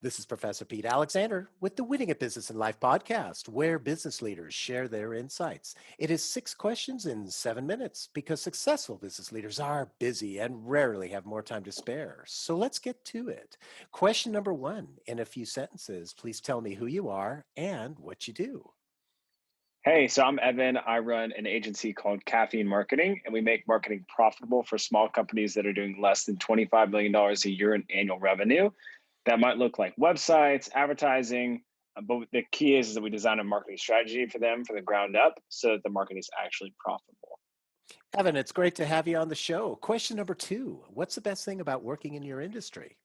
This is Professor Pete Alexander with the Winning at Business and Life podcast, where business leaders share their insights. It is 6 questions in 7 minutes because successful business leaders are busy and rarely have more time to spare. So let's get to it. Question number one, in a few sentences, please tell me who you are and what you do. Hey, so I'm Evan. I run an agency called Caffeine Marketing, and we make marketing profitable for small companies that are doing less than $25 million a year in annual revenue. That might look like websites, advertising, but the key is that we design a marketing strategy for them from the ground up so that the marketing is actually profitable. Evan, it's great to have you on the show. Question number two, what's the best thing about working in your industry?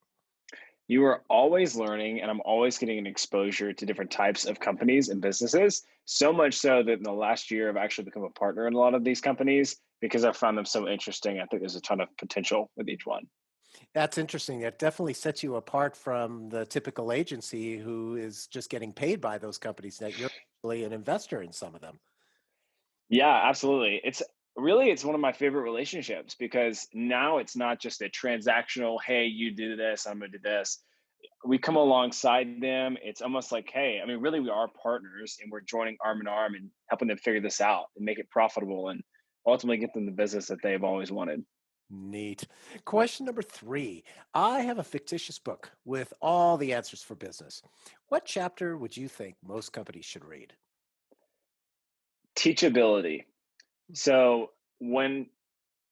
You are always learning, and I'm always getting an exposure to different types of companies and businesses. So much so that in the last year, I've actually become a partner in a lot of these companies because I found them so interesting. I think there's a ton of potential with each one. That's interesting. That definitely sets you apart from the typical agency who is just getting paid by those companies that you're actually an investor in some of them. Yeah, absolutely. It's one of my favorite relationships because now it's not just a transactional, hey, you do this, I'm going to do this. We come alongside them. It's almost like, hey, I mean, really, we are partners and we're joining arm in arm and helping them figure this out and make it profitable and ultimately get them the business that they've always wanted. Neat. Question number three. I have a fictitious book with all the answers for business. What chapter would you think most companies should read? Teachability. So, when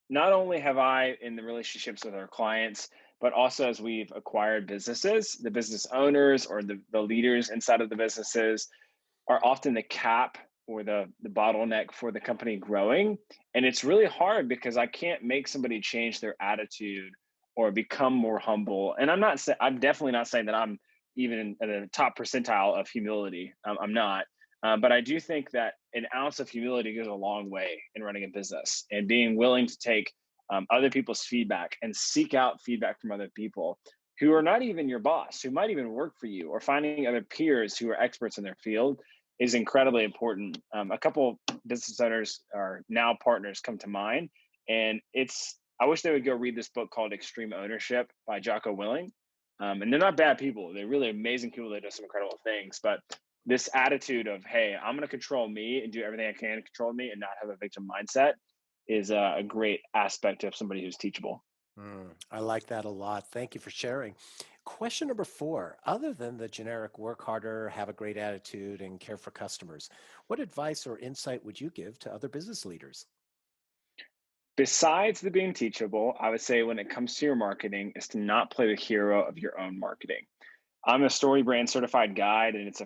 not only have I in the relationships with our clients, but also as we've acquired businesses, the business owners or the leaders inside of the businesses are often the cap or the bottleneck for the company growing. And it's really hard because I can't make somebody change their attitude or become more humble. And I'm definitely not saying that I'm even in the top percentile of humility. I'm not. But I do think that an ounce of humility goes a long way in running a business and being willing to take other people's feedback and seek out feedback from other people who are not even your boss, who might even work for you, or finding other peers who are experts in their field is incredibly important. A couple business owners are now partners come to mind, and I wish they would go read this book called Extreme Ownership by Jocko Willing. And they're not bad people; they're really amazing people that do some incredible things. But this attitude of, hey, I'm going to control me and do everything I can to control me and not have a victim mindset is a great aspect of somebody who's teachable. I like that a lot. Thank you for sharing. Question number four. Other than the generic work harder, have a great attitude, and care for customers, what advice or insight would you give to other business leaders? Besides the being teachable, I would say when it comes to your marketing is to not play the hero of your own marketing. I'm a story brand certified guide, and it's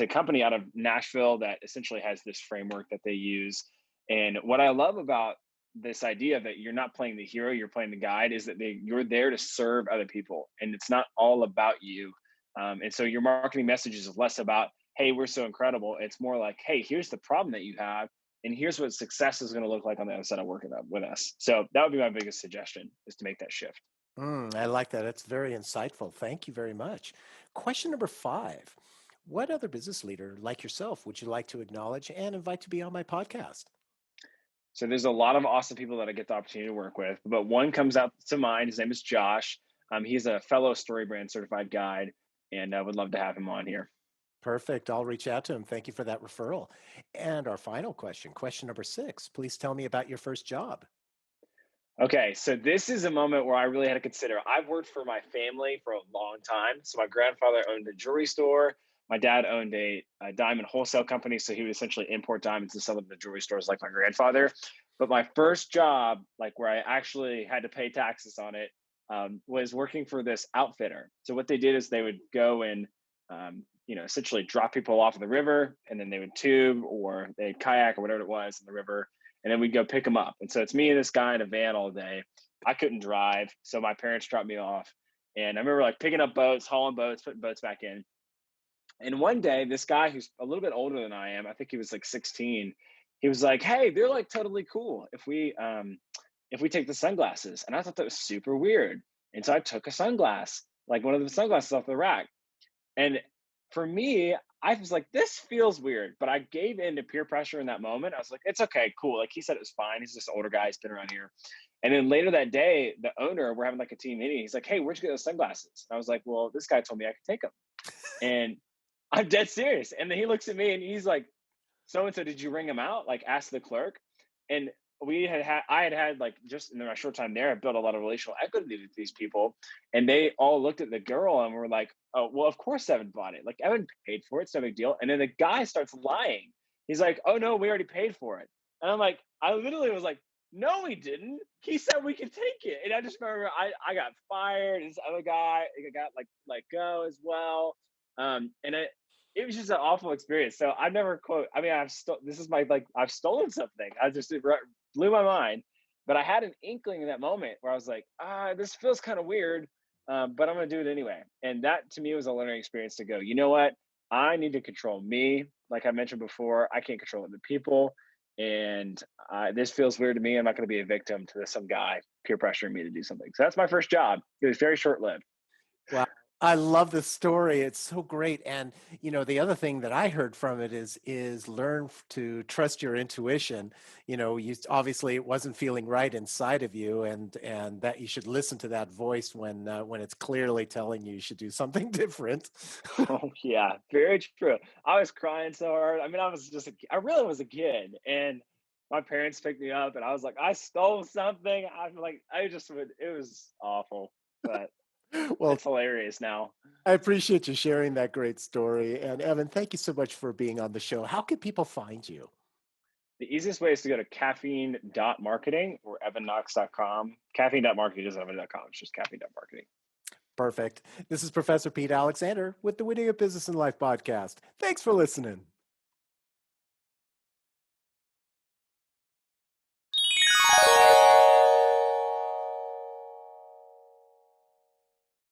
a company out of Nashville that essentially has this framework that they use. And what I love about this idea that you're not playing the hero, you're playing the guide, is that you're there to serve other people, and it's not all about you. And so your marketing message is less about, hey, we're so incredible. It's more like, hey, here's the problem that you have, and here's what success is going to look like on the other side of working up with us. So that would be my biggest suggestion, is to make that shift. I like that. It's very insightful. Thank you very much. Question number five. What other business leader like yourself would you like to acknowledge and invite to be on my podcast? So there's a lot of awesome people that I get the opportunity to work with, but one comes out to mind. His name is Josh. He's a fellow StoryBrand certified guide, and I would love to have him on here. Perfect. I'll reach out to him. Thank you for that referral. And our final question, question number six. Please tell me about your first job. Okay, so this is a moment where I really had to consider. I've worked for my family for a long time. So my grandfather owned a jewelry store. My dad owned a diamond wholesale company, so he would essentially import diamonds and sell them to jewelry stores like my grandfather. But my first job, like where I actually had to pay taxes on it, was working for this outfitter. So what they did is they would go and essentially drop people off of the river, and then they would tube or they'd kayak or whatever it was in the river, and then we'd go pick them up. And so it's me and this guy in a van all day. I couldn't drive, so my parents dropped me off. And I remember like picking up boats, hauling boats, putting boats back in. And one day, this guy who's a little bit older than I think he was like 16, he was like, "Hey, they're like totally cool if we take the sunglasses." And I thought that was super weird. And so I took a sunglass, like one of the sunglasses off the rack. And for me, I was like, this feels weird, but I gave in to peer pressure in that moment. I was like, it's okay, cool. Like he said, it was fine. He's just an older guy. He's been around here. And then later that day, the owner, we're having like a team meeting. He's like, hey, where'd you get those sunglasses? And I was like, well, this guy told me I could take them. And I'm dead serious. And then he looks at me and he's like, so and so, did you ring him out? Like, ask the clerk. And I had had like just in my short time there, I built a lot of relational equity with these people, and they all looked at the girl and were like, "Oh, well, of course Evan bought it. Like Evan paid for it. It's no big deal." And then the guy starts lying. He's like, "Oh no, we already paid for it." And I'm like, I literally was like, "No, he didn't. He said we could take it." And I just remember I got fired. And this other guy got like let go as well. And it was just an awful experience. So I've never quote. I mean, this is my like I've stolen something. I just blew my mind. But I had an inkling in that moment where I was like, this feels kind of weird, but I'm gonna do it anyway. And that to me was a learning experience to go. You know what? I need to control me. Like I mentioned before, I can't control other people, and this feels weird to me. I'm not going to be a victim to some guy peer pressuring me to do something. So that's my first job. It was very short lived. Wow. I love the story. It's so great. And the other thing that I heard from it is learn to trust your intuition. Obviously it wasn't feeling right inside of you, and that you should listen to that voice when it's clearly telling you should do something different. Oh yeah, very true. I was crying so hard. I mean, I really was a kid, and my parents picked me up, and I was like, I stole something. I'm like, it was awful, but Well, it's hilarious now. I appreciate you sharing that great story. And Evan, thank you so much for being on the show. How can people find you? The easiest way is to go to caffeine.marketing or evanknox.com. Caffeine.marketing doesn't have a .com. It's just caffeine.marketing. Perfect. This is Professor Pete Alexander with the Winning a Business and Life podcast. Thanks for listening.